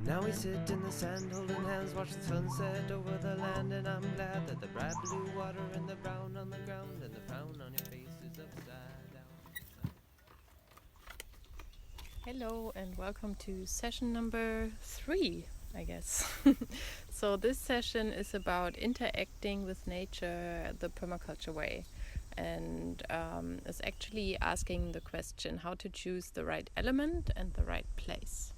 Now we sit in the sand holding hands, watch the sunset over the land, and I'm glad that the bright blue water and the brown on the ground and the frown on your face is upside down. Hello and welcome to session number 3, I guess. So this session is about interacting with nature the permaculture way, and is actually asking the question how to choose the right element and the right place.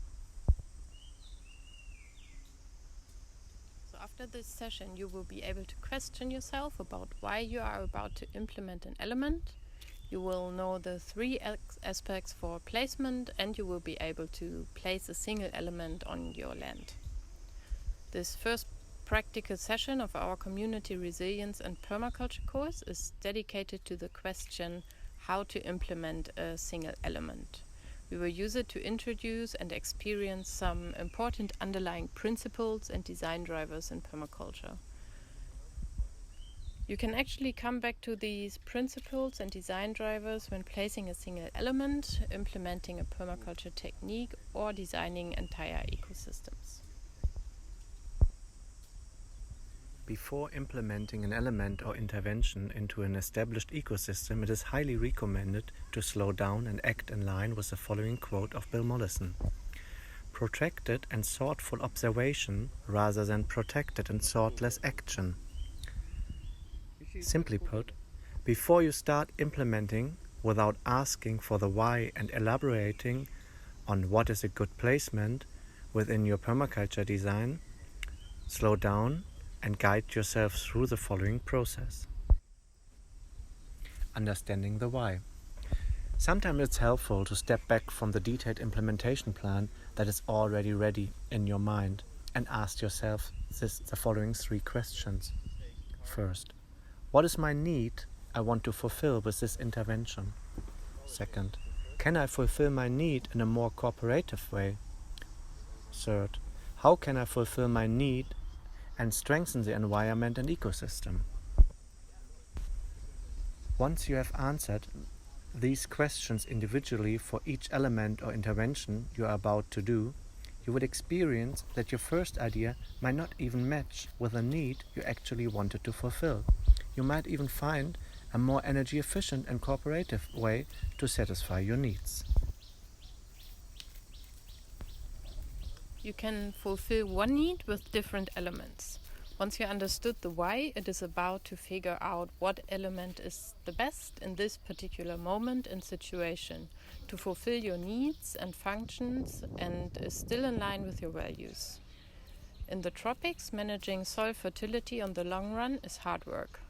So after this session you will be able to question yourself about why you are about to implement an element. You will know the 3 aspects for placement, and you will be able to place a single element on your land. This first practical session of our Community Resilience and Permaculture course is dedicated to the question how to implement a single element. We will use it to introduce and experience some important underlying principles and design drivers in permaculture. You can actually come back to these principles and design drivers when placing a single element, implementing a permaculture technique, or designing entire ecosystems. Before implementing an element or intervention into an established ecosystem, it is highly recommended to slow down and act in line with the following quote of Bill Mollison: "Protracted and thoughtful observation rather than protected and thoughtless action." Simply put, before you start implementing, without asking for the why and elaborating on what is a good placement within your permaculture design, slow down and guide yourself through the following process. Understanding the why. Sometimes it's helpful to step back from the detailed implementation plan that is already ready in your mind and ask yourself the following 3 questions. First, what is my need I want to fulfill with this intervention? Second, can I fulfill my need in a more cooperative way? Third, how can I fulfill my need and strengthen the environment and ecosystem? Once you have answered these questions individually for each element or intervention you are about to do, you would experience that your first idea might not even match with a need you actually wanted to fulfill. You might even find a more energy efficient and cooperative way to satisfy your needs. You can fulfill one need with different elements. Once you understood the why, it is about to figure out what element is the best in this particular moment and situation to fulfill your needs and functions and is still in line with your values. In the tropics, managing soil fertility on the long run is hard work.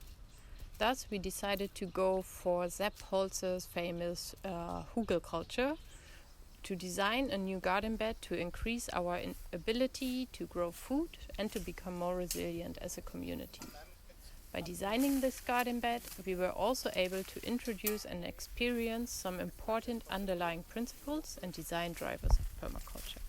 Thus, we decided to go for Sepp Holzer's famous Hugelkultur, to design a new garden bed to increase our ability to grow food and to become more resilient as a community. By designing this garden bed, we were also able to introduce and experience some important underlying principles and design drivers of permaculture.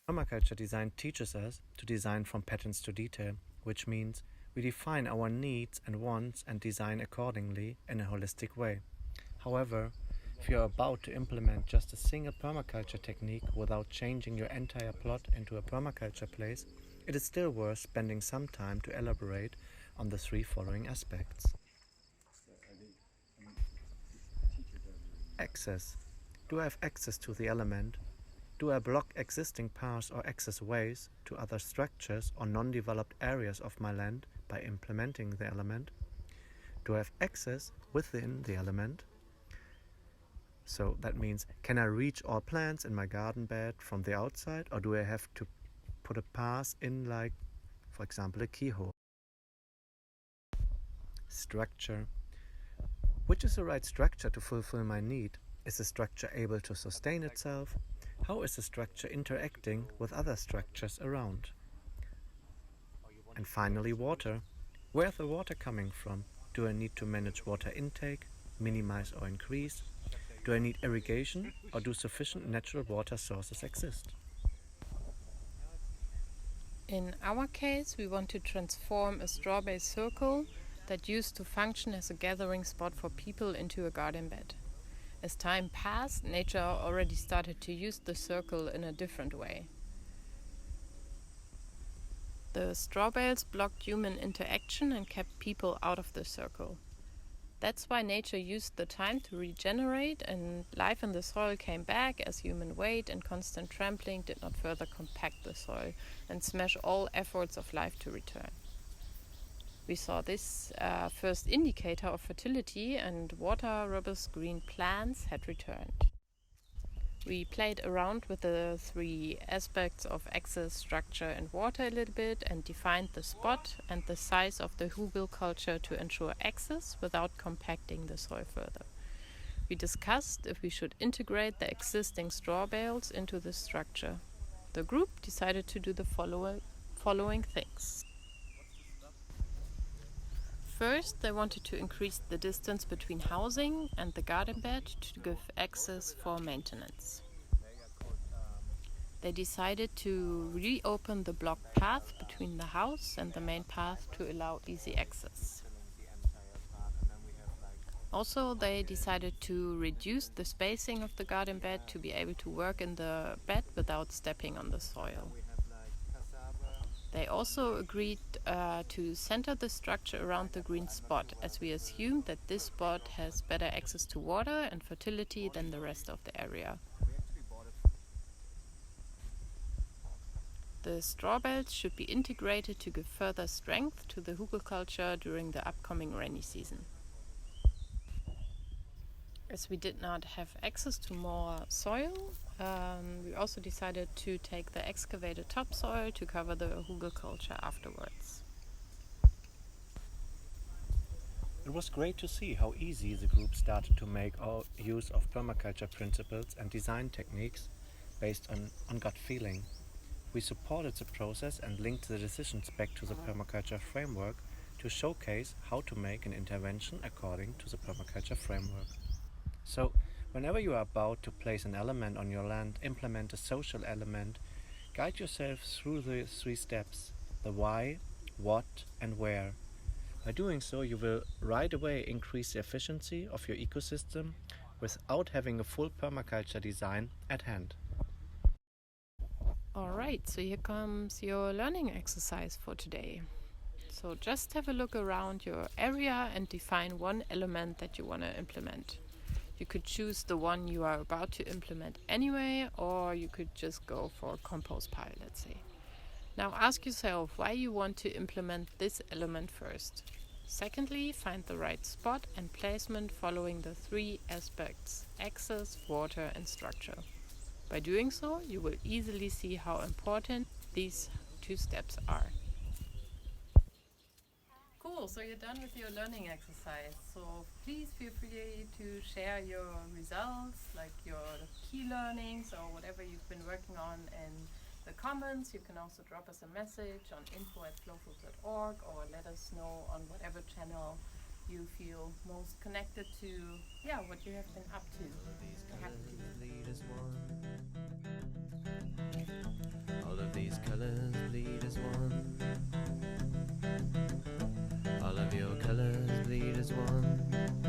Permaculture design teaches us to design from patterns to detail, which means we define our needs and wants and design accordingly in a holistic way. However, if you are about to implement just a single permaculture technique without changing your entire plot into a permaculture place, it is still worth spending some time to elaborate on the 3 following aspects. Access. Do I have access to the element? Do I block existing paths or access ways to other structures or non-developed areas of my land by implementing the element? Do I have access within the element? So that means, can I reach all plants in my garden bed from the outside, or do I have to put a path in, like, for example, a keyhole? Structure. Which is the right structure to fulfill my need? Is the structure able to sustain itself? How is the structure interacting with other structures around? And finally, water. Where is the water coming from? Do I need to manage water intake, minimize or increase? Do I need irrigation, or do sufficient natural water sources exist? In our case, we want to transform a straw-based circle that used to function as a gathering spot for people into a garden bed. As time passed, nature already started to use the circle in a different way. The straw bales blocked human interaction and kept people out of the circle. That's why nature used the time to regenerate, and life in the soil came back as human weight and constant trampling did not further compact the soil and smash all efforts of life to return. We saw this first indicator of fertility, and water-robust green plants had returned. We played around with the three aspects of access, structure and water a little bit and defined the spot and the size of the Hugelkultur to ensure access without compacting the soil further. We discussed if we should integrate the existing straw bales into the structure. The group decided to do the following things. First, they wanted to increase the distance between housing and the garden bed to give access for maintenance. They decided to reopen the blocked path between the house and the main path to allow easy access. Also, they decided to reduce the spacing of the garden bed to be able to work in the bed without stepping on the soil. They also agreed to center the structure around the green spot, as we assumed that this spot has better access to water and fertility than the rest of the area. The straw bales should be integrated to give further strength to the Hugelkultur during the upcoming rainy season. As we did not have access to more soil, we also decided to take the excavated topsoil to cover the Hugelkultur afterwards. It was great to see how easy the group started to make use of permaculture principles and design techniques based on gut feeling. We supported the process and linked the decisions back to the permaculture framework to showcase how to make an intervention according to the permaculture framework. So, whenever you are about to place an element on your land, implement a social element, guide yourself through the 3 steps: the why, what and where. By doing so, you will right away increase the efficiency of your ecosystem without having a full permaculture design at hand. Alright, so here comes your learning exercise for today. So just have a look around your area and define one element that you want to implement. You could choose the one you are about to implement anyway, or you could just go for a compost pile, let's say. Now ask yourself why you want to implement this element first. Secondly, find the right spot and placement following the 3 aspects: access, water and structure. By doing so, you will easily see how important these 2 steps are. Cool, so you're done with your learning exercise. So please feel free to share your results, like your key learnings or whatever you've been working on in the comments. You can also drop us a message on info@flowfood.org or let us know on whatever channel you feel most connected to, what you have been up to. All of these colors bleed as one. All of your colors bleed as one.